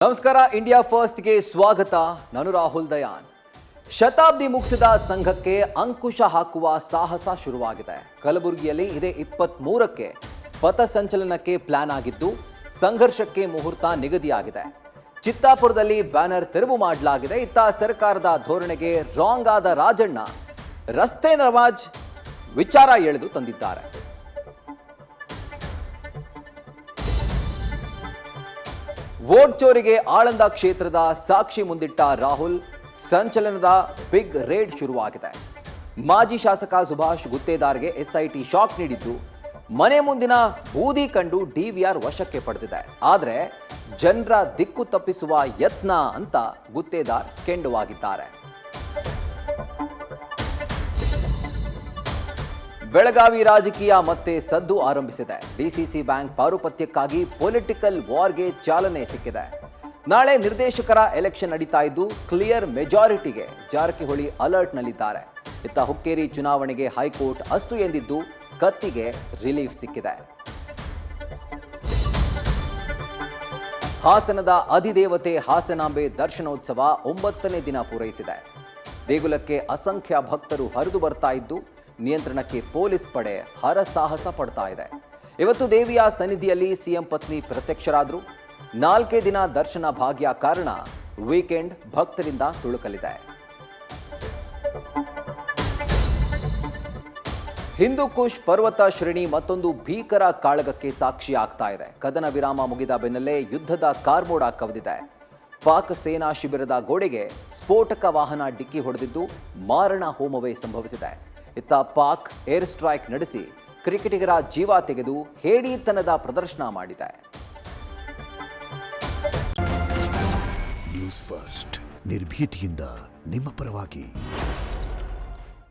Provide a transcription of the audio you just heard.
ನಮಸ್ಕಾರ. ಇಂಡಿಯಾ ಫಸ್ಟ್ಗೆ ಸ್ವಾಗತ. ನಾನು ರಾಹುಲ್ ದಯಾನ್. ಶತಾಬ್ದಿ ಮುಗಿಸಿದ ಸಂಘಕ್ಕೆ ಅಂಕುಶ ಹಾಕುವ ಸಾಹಸ ಶುರುವಾಗಿದೆ. ಕಲಬುರಗಿಯಲ್ಲಿ ಇದೇ 23ಕ್ಕೆ ಪಥಸಂಚಲನಕ್ಕೆ ಪ್ಲಾನ್ ಆಗಿದ್ದು ಸಂಘರ್ಷಕ್ಕೆ ಮುಹೂರ್ತ ನಿಗದಿಯಾಗಿದೆ. ಚಿತ್ತಾಪುರದಲ್ಲಿ ಬ್ಯಾನರ್ ತೆರವು ಮಾಡಲಾಗಿದೆ. ಇತ್ತ ಸರ್ಕಾರದ ಧೋರಣೆಗೆ ರಾಂಗ್ ಆದ ರಾಜಣ್ಣ ರಸ್ತೆ ನಮಾಜ್ ವಿಚಾರ ಎಳೆದು ತಂದಿದ್ದಾರೆ. ವೋಟ್ ಚೋರಿಗೆ ಆಳಂದ ಕ್ಷೇತ್ರದ ಸಾಕ್ಷಿ ಮುಂದಿಟ್ಟ ರಾಹುಲ್. ಸಂಚಲನದ ಬಿಗ್ ರೇಡ್ ಶುರುವಾಗಿದೆ. ಮಾಜಿ ಶಾಸಕ ಸುಭಾಷ್ ಗುತ್ತೇದಾರ್ಗೆ ಎಸ್ಐಟಿ ಶಾಕ್ ನೀಡಿದ್ದು, ಮನೆ ಮುಂದಿನ ಬೂದಿ ಕಂಡು ಡಿವಿಆರ್ ವಶಕ್ಕೆ ಪಡೆದಿದೆ. ಆದರೆ ಜನರ ದಿಕ್ಕು ತಪ್ಪಿಸುವ ಯತ್ನ ಅಂತ ಗುತ್ತೇದಾರ್ ಕೆಂಡುವಾಗಿದ್ದಾರೆ. ಬೆಳಗಾವಿ ರಾಜಕೀಯ ಮತ್ತೆ ಸದ್ದು ಆರಂಭಿಸಿದೆ. ಡಿಸಿಸಿ ಬ್ಯಾಂಕ್ ಪಾರುಪತ್ಯಕ್ಕಾಗಿ ಪೊಲಿಟಿಕಲ್ ವಾರ್ಗೆ ಚಾಲನೆ ಸಿಕ್ಕಿದೆ. ನಾಳೆ ನಿರ್ದೇಶಕರ ಎಲೆಕ್ಷನ್ ನಡೀತಾ ಇದ್ದು ಕ್ಲಿಯರ್ ಮೆಜಾರಿಟಿಗೆ ಜಾರಕಿಹೊಳಿ ಅಲರ್ಟ್ನಲ್ಲಿದ್ದಾರೆ. ಇತ್ತ ಹುಕ್ಕೇರಿ ಚುನಾವಣೆಗೆ ಹೈಕೋರ್ಟ್ ಅಸ್ತು ಎಂದಿದ್ದು ಕತ್ತಿಗೆ ರಿಲೀಫ್ ಸಿಕ್ಕಿದೆ. ಹಾಸನದ ಅಧಿದೇವತೆ ಹಾಸನಾಂಬೆ ದರ್ಶನೋತ್ಸವ 9ನೇ ದಿನ ಪೂರೈಸಿದೆ. ದೇಗುಲಕ್ಕೆ ಅಸಂಖ್ಯ ಭಕ್ತರು ಹರಿದು ಬರ್ತಾ ಇದ್ದು ನಿಯಂತ್ರಣಕ್ಕೆ ಪೊಲೀಸ್ ಪಡೆ ಹರಸಾಹಸ ಪಡ್ತಾ ಇದೆ. ಇವತ್ತು ದೇವಿಯ ಸನ್ನಿಧಿಯಲ್ಲಿ ಸಿಎಂ ಪತ್ನಿ ಪ್ರತ್ಯಕ್ಷರಾದರು. 4 ದಿನ ದರ್ಶನ ಭಾಗ್ಯ ಕಾರಣ ವೀಕೆಂಡ್ ಭಕ್ತರಿಂದ ತುಳುಕಲಿದೆ. ಹಿಂದೂಕುಷ್ ಪರ್ವತ ಶ್ರೇಣಿ ಮತ್ತೊಂದು ಭೀಕರ ಕಾಳಗಕ್ಕೆ ಸಾಕ್ಷಿ ಆಗ್ತಾ ಇದೆ. ಕದನ ವಿರಾಮ ಮುಗಿದ ಬೆನ್ನಲ್ಲೇ ಯುದ್ಧದ ಕಾರ್ಮೋಡ ಕವಿದಿದೆ. ಪಾಕ್ ಸೇನಾ ಶಿಬಿರದ ಗೋಡೆಗೆ ಸ್ಫೋಟಕ ವಾಹನ ಡಿಕ್ಕಿ ಹೊಡೆದಿದ್ದು ಮಾರಣ ಹೋಮವೇ ಸಂಭವಿಸಿದೆ. ಇತ್ತ ಪಾಕ್ ಏರ್ ಸ್ಟ್ರೈಕ್ ನಡೆಸಿ ಕ್ರಿಕೆಟಿಗರ ಜೀವ ತೆಗೆದು ಹೇಡಿತನದ ಪ್ರದರ್ಶನ ಮಾಡಿದೆ. ನ್ಯೂಸ್ ಫಸ್ಟ್ ನಿರ್ಭೀತಿಯಿಂದ ನಿಮ್ಮ ಪರವಾಗಿ.